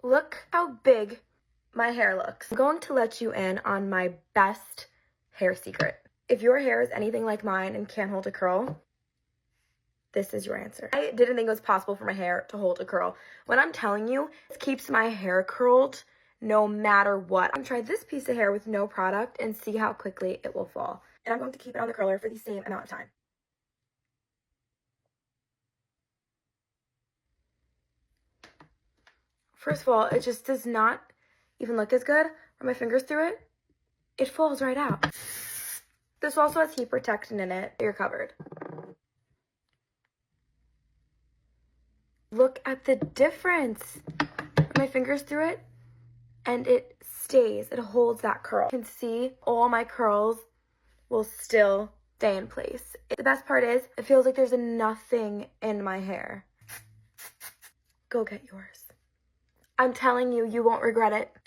Look how big my hair looks. I'm going to let you in on my best hair secret. If your hair is anything like mine and can't hold a curl, this is your answer. I didn't think it was possible for my hair to hold a curl. When I'm telling you, it keeps my hair curled no matter what. I'm gonna try this piece of hair with no product and see how quickly it will fall. And I'm going to keep it on the curler for the same amount of time. First of all, it just does not even look as good. Run my fingers through it, it falls right out. This also has heat protectant in it. You're covered. Look at the difference. Run my fingers through it, and it stays. It holds that curl. You can see all my curls will still stay in place. The best part is, it feels like there's nothing in my hair. Go get yours. I'm telling you, you won't regret it.